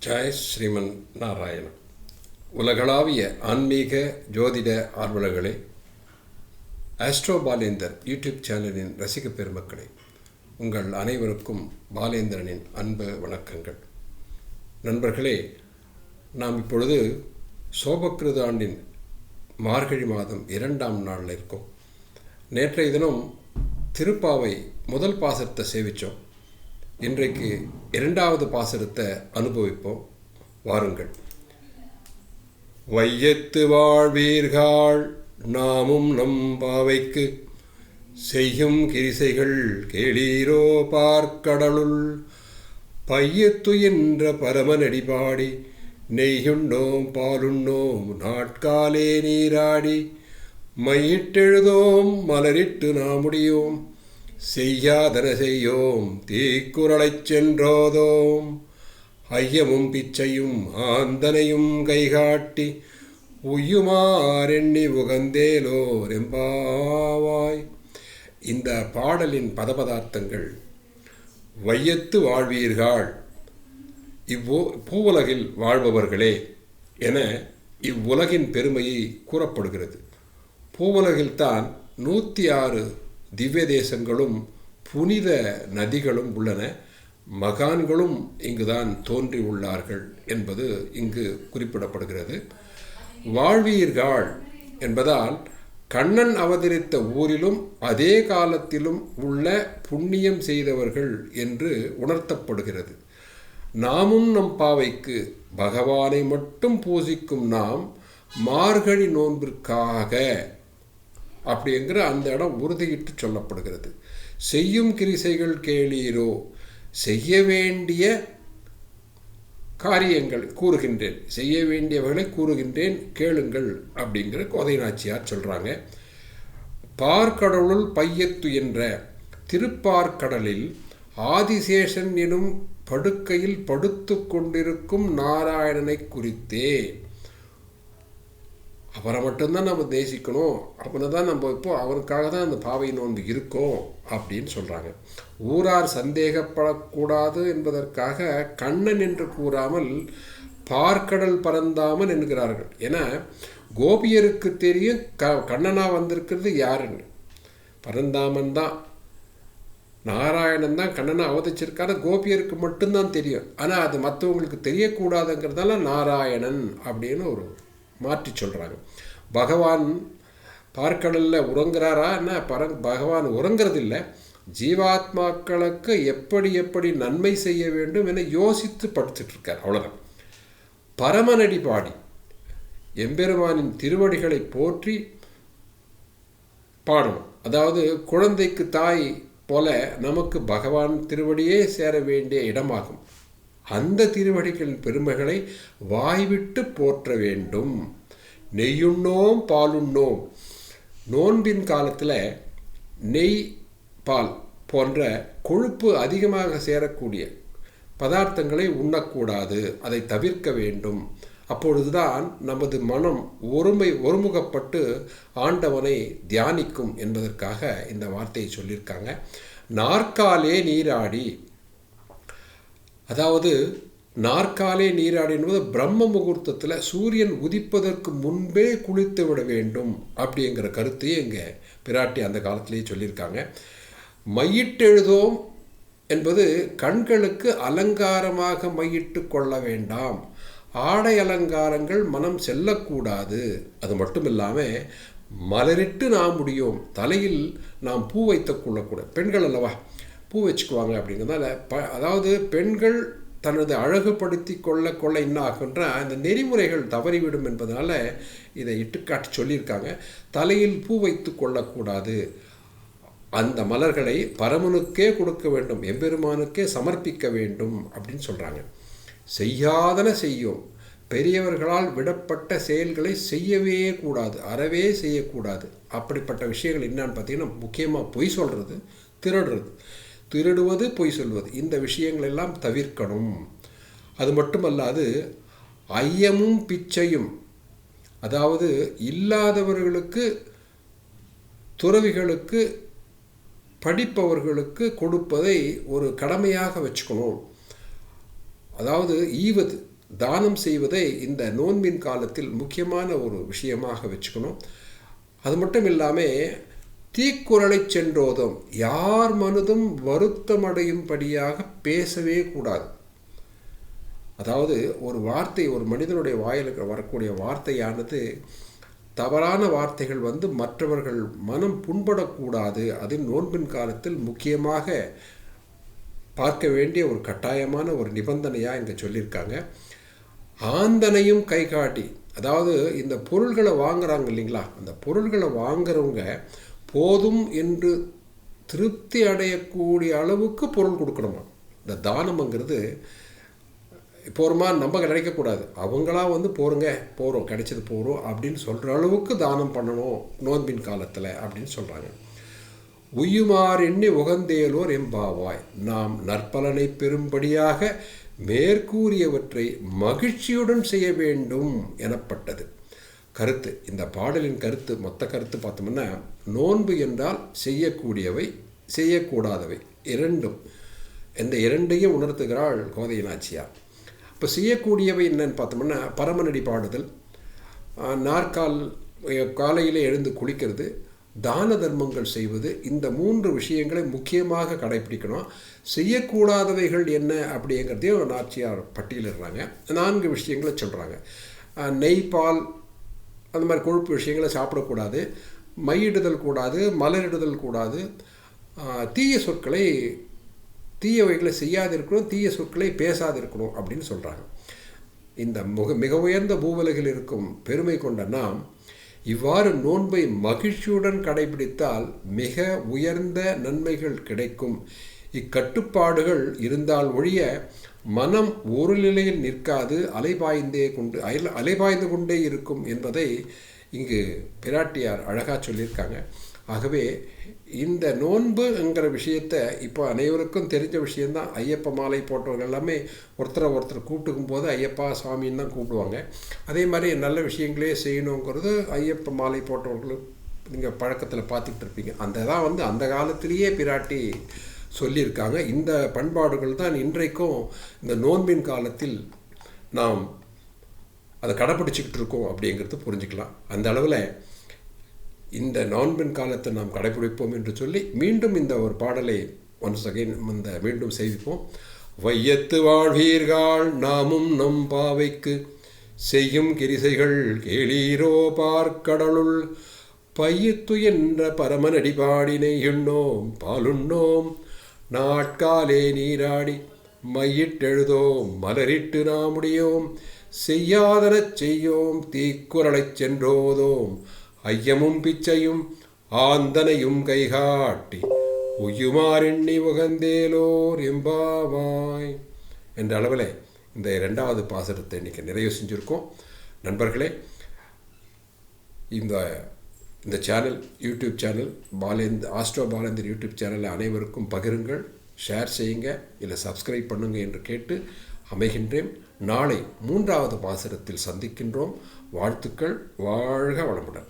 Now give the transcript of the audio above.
ஜெய் ஸ்ரீமன் நாராயணன். உலகளாவிய ஆன்மீக ஜோதிட ஆர்வலர்களே, ஆஸ்ட்ரோ பாலேந்தர் யூடியூப் சேனலின் ரசிக பெருமக்களே, உங்கள் அனைவருக்கும் பாலேந்திரனின் அன்பு வணக்கங்கள். நண்பர்களே, நாம் இப்பொழுது சோபக்கிருத ஆண்டின் மார்கழி மாதம் 2ஆம் நாளில் இருக்கோம். நேற்றைய தினம் திருப்பாவை முதல் பாசரத்தை சேவித்தோம். இன்றைக்கு 2வது பாசுரத்தை அனுபவிப்போம். வாருங்கள். வையத்து வாழ்வீர்கள் நாமும் நம் பாவைக்கு செய்யும் கிரிசைகள் கேளீரோ பார்க்கடலுள் பையத்து என்ற பரமனடிபாடி நெய்யுண்ணோம் பாலுண்ணோம் நாட்காலே நீராடி மையிட்டெழுதோம் மலரிட்டு நாமுடியோம் செய்யாதன செய்யோம் தீக்குறளைச் சென்றோதோம் ஐயமும் பிச்சையும் ஆந்தனையும் கைகாட்டி உய்யுமாறெண்ணி உகந்தேலோர் எம்பாவாய். இந்த பாடலின் பதபதார்த்தங்கள்: வையத்து வாழ்வீர்கள், பூவுலகில் வாழ்பவர்களே என இவ்வுலகின் பெருமையை கூறப்படுகிறது. பூவுலகில்தான் 106 திவ்ய தேசங்களும் புனித நதிகளும் உள்ளன. மகான்களும் இங்குதான் தோன்றியுள்ளார்கள் என்பது இங்கு குறிப்பிடப்படுகிறது. வாழ்வீர்கள் என்பதால் கண்ணன் அவதரித்த ஊரிலும் அதே காலத்திலும் உள்ள புண்ணியம் செய்தவர்கள் என்று உணர்த்தப்படுகிறது. நாமும் நம் பாவைக்கு பகவானை மட்டும் பூசிக்கும் நாம் மார்கழி நோன்பிற்காக அப்படிங்கிற அந்த இடம் உறுதியிட்டு சொல்லப்படுகிறது. செய்யும் கிரிசைகள் கேளீரோ, செய்ய வேண்டிய காரியங்கள் கூறுகின்றேன், செய்ய வேண்டியவர்களை கூறுகின்றேன் கேளுங்கள் அப்படிங்கிற கோதை நாச்சியார் சொல்கிறாங்க. பார்க்கடலுள் பையத்து என்ற திருப்பார்க்கடலில் ஆதிசேஷன் எனும் படுக்கையில் படுத்து கொண்டிருக்கும் நாராயணனை குறித்தே. அவரை மட்டும்தான் நம்ம நேசிக்கணும், அவனை தான் நம்ம அவனுக்காக தான் அந்த பாவை நோன்பு இருக்கோம் அப்படின்னு சொல்கிறாங்க. ஊரார் சந்தேகப்படக்கூடாது என்பதற்காக கண்ணன் என்று கூறாமல் பார்க்கடல் பரந்தாமன் என்கிறார்கள். ஏன்னா கோபியருக்கு தெரியும் கண்ணனாக வந்திருக்கிறது யாருன்னு. பரந்தாமன் தான், நாராயணன் தான் கண்ணனை அவதரிச்சிருக்காரு. கோபியருக்கு மட்டும்தான் தெரியும். ஆனால் அது மற்றவங்களுக்கு தெரியக்கூடாதுங்கிறதால நாராயணன் அப்படின்னு ஒரு மாற்றி சொல்கிறாங்க. பகவான் பார்க்கடலில் உறங்குறாரா? என்ன, பகவான் உறங்குறதில்லை. ஜீவாத்மாக்களுக்கு எப்படி எப்படி நன்மை செய்ய வேண்டும் என யோசித்து படுத்துட்ருக்கார், அவ்வளோதான். பரமனடி பாடி எம்பெருமானின் திருவடிகளை போற்றி பாடணும். அதாவது குழந்தைக்கு தாய் போல நமக்கு பகவான் திருவடியே சேர வேண்டிய இடமாகும். அந்த திருவடிகளின் பெருமைகளை வாய்விட்டு போற்ற வேண்டும். நெய்யுண்ணோம் பாலுண்ணோம். நோன்பின் காலத்தில் நெய் பால் போன்ற கொழுப்பு அதிகமாக சேரக்கூடிய பதார்த்தங்களை உண்ணக்கூடாது, அதை தவிர்க்க வேண்டும். அப்பொழுதுதான் நமது மனம் ஒருமுகப்பட்டு ஆண்டவனை தியானிக்கும் என்பதற்காக இந்த வார்த்தையை சொல்லியிருக்காங்க. நாற்காலே நீராடி, அதாவது நாற்காலே நீராடி என்பது பிரம்ம முகூர்த்தத்தில் சூரியன் உதிப்பதற்கு முன்பே குளித்து விட வேண்டும் அப்படிங்கிற கருத்தையும் இங்கே பிராட்டி அந்த காலத்திலேயே சொல்லியிருக்காங்க. மையிட்டெழுதோம் என்பது கண்களுக்கு அலங்காரமாக மையிட்டு கொள்ள வேண்டாம். ஆடை அலங்காரங்கள் மனம் செல்லக்கூடாது. அது மட்டும் இல்லாமல் மலரிட்டு நாம் முடியும், தலையில் நாம் பூ வைத்து கொள்ளக்கூடாது. பெண்கள் அல்லவா பூ வச்சுக்குவாங்க அப்படிங்கிறதால அதாவது பெண்கள் தனது அழகுபடுத்தி கொள்ள என்ன ஆகுன்ற அந்த நெறிமுறைகள் தவறிவிடும் என்பதனால இதை இட்டுக்காட்டி சொல்லியிருக்காங்க. தலையில் பூ வைத்து கொள்ளக்கூடாது. அந்த மலர்களை பரமனுக்கே கொடுக்க வேண்டும், எம்பெருமானுக்கே சமர்ப்பிக்க வேண்டும் அப்படின்னு சொல்கிறாங்க. செய்யாதன செய்யும், பெரியவர்களால் விடப்பட்ட செயல்களை செய்யவே கூடாது, அறவே செய்யக்கூடாது. அப்படிப்பட்ட விஷயங்கள் என்னான்னு பார்த்தீங்கன்னா, முக்கியமாக பொய் சொல்கிறது, திருடுவது, பொய் சொல்வது, இந்த விஷயங்கள் எல்லாம் தவிர்க்கணும். அது மட்டுமல்லாது ஐயமும் பிச்சையும், அதாவது இல்லாதவர்களுக்கு, துறவிகளுக்கு, படிப்பவர்களுக்கு கொடுப்பதை ஒரு கடமையாக வச்சுக்கணும். அதாவது ஈவது, தானம் செய்வதை இந்த நோன்பின் காலத்தில் முக்கியமான ஒரு விஷயமாக வச்சுக்கணும். அது மட்டும் இல்லாமல் தீக்குறளை சென்றோதும், யார் மனதும் வருத்தமடையும்படியாக பேசவே கூடாது. அதாவது ஒரு வார்த்தை, ஒரு மனிதனுடைய வாயில் வரக்கூடிய வார்த்தையானது தவறான வார்த்தைகள் மற்றவர்கள் மனம் புண்படக்கூடாது. அது நோன்பின் காலத்தில் முக்கியமாக பார்க்க வேண்டிய ஒரு கட்டாயமான ஒரு நிபந்தனையாக இங்கே சொல்லியிருக்காங்க. ஆந்தனையும் கை காட்டி, அதாவது இந்த பொருள்களை வாங்குறாங்க இல்லைங்களா, அந்த பொருள்களை வாங்குறவங்க போதும் என்று திருப்தி அடையக்கூடிய அளவுக்கு பொருள் கொடுக்கணுமா. இந்த தானம்ங்கிறது போகிறோமா நம்ம நினைக்கக்கூடாது. அவங்களா போகிறோம் கிடைச்சது போகிறோம் அப்படின்னு சொல்கிற அளவுக்கு தானம் பண்ணணும் நோன்பின் காலத்தில் அப்படின்னு சொல்கிறாங்க. உய்யுமாறு எண்ணி உகந்தேலோர் எம்பாவாய், நாம் நற்பலனை பெறும்படியாக மேற்கூறியவற்றை மகிழ்ச்சியுடன் செய்ய வேண்டும் எனப்பட்டது. கருத்து, இந்த பாடலின் கருத்து, மொத்த கருத்து பார்த்தோம்னா, நோன்பு என்றால் செய்யக்கூடியவை செய்யக்கூடாதவை இரண்டும், இந்த இரண்டையும் உணர்த்துகிறாள் கோதை நாச்சியார். இப்போ செய்யக்கூடியவை என்னன்னு பார்த்தோம்னா, பரமநடி பாடுதல், காலையிலே எழுந்து குளிக்கிறது, தான தர்மங்கள் செய்வது, இந்த 3 விஷயங்களை முக்கியமாக கடைப்பிடிக்கணும். செய்யக்கூடாதவைகள் என்ன அப்படிங்கிறதையும் நாச்சியார் பட்டியலிடுறாங்க. 4 விஷயங்களை சொல்கிறாங்க. நெய், பால், அந்த மாதிரி கொழுப்பு விஷயங்களை சாப்பிடக்கூடாது, மையிடுதல் கூடாது, மலரிடுதல் கூடாது, தீய சொற்களை, தீயவைகளை செய்யாதிருக்கணும், தீய சொற்களை பேசாதிருக்கணும் அப்படின்னு சொல்கிறாங்க. இந்த மிக உயர்ந்த பூவுலகில் இருக்கும் பெருமை கொண்ட நாம் இவ்வாறு நோன்பை மகிழ்ச்சியுடன் கடைபிடித்தால் மிக உயர்ந்த நன்மைகள் கிடைக்கும். இக்கட்டுப்பாடுகள் இருந்தால் ஒழிய மனம் ஒரு நிலையில் நிற்காது, அலைபாய்ந்து கொண்டே இருக்கும் என்பதை இங்கு பிராட்டியார் அழகாக சொல்லியிருக்காங்க. ஆகவே இந்த நோன்புங்கிற விஷயத்தை இப்போ அனைவருக்கும் தெரிஞ்ச விஷயந்தான். ஐயப்ப மாலை போட்டவங்க எல்லாமே ஒருத்தரை கூப்பிட்டுக்கும் போது ஐயப்பா சுவாமின்னு தான் கூப்பிடுவாங்க. அதே மாதிரி நல்ல விஷயங்களே செய்யணுங்கிறது ஐயப்ப மாலை போட்டவர்களும் நீங்கள் பழக்கத்தில் பார்த்துக்கிட்டு இருப்பீங்க. அந்த தான் அந்த காலத்திலேயே பிராட்டி சொல்லியிருக்காங்க. இந்த பண்பாடுகள் தான் இன்றைக்கும் இந்த நோன்பின் காலத்தில் நாம் அதை கடைப்பிடிச்சிக்கிட்டு இருக்கோம் அப்படிங்கிறது புரிஞ்சுக்கலாம். அந்த அளவில் இந்த நோன்பின் காலத்தை நாம் கடைப்பிடிப்போம் என்று சொல்லி மீண்டும் இந்த ஒரு பாடலை ஒன்ஸ் அகைன் மீண்டும் செய்விப்போம். வையத்து வாழ்வீர்கள் நாமும் நம் பாவைக்கு செய்யும் கிரிசைகள் கேளீரோ பார்க்கடலுள் பையத்து என்ற பரமனடி பாடினை எண்ணோம் பாலுண்ணோம் நாட்காலே நீராடி மையிட்டெழுதோம் மலரிட்டு நாமுடியோம் செய்யாதனச் செய்யோம் தீக்குறளைச் சென்றோதோம் ஐயமும் பிச்சையும் ஆந்தனையும் கைகாட்டி உய்யுமாறெண்ணி உகந்தேலோர் எம்பாவாய் என்ற அளவில் இந்த 2வது பாசுரத்தை இன்றைக்கி நிறைவு செஞ்சுருக்கோம். நண்பர்களே, இந்த channel, YouTube channel astro Balendar YouTube சேனலை அனைவருக்கும் பகிருங்கள், ஷேர் செய்யுங்க, இல்லை சப்ஸ்கிரைப் பண்ணுங்க என்று கேட்டு அமைகின்றேன். நாளை 3வது பாசுரத்தில் சந்திக்கின்றோம். வாழ்த்துக்கள். வாழ்க வளமுடன்.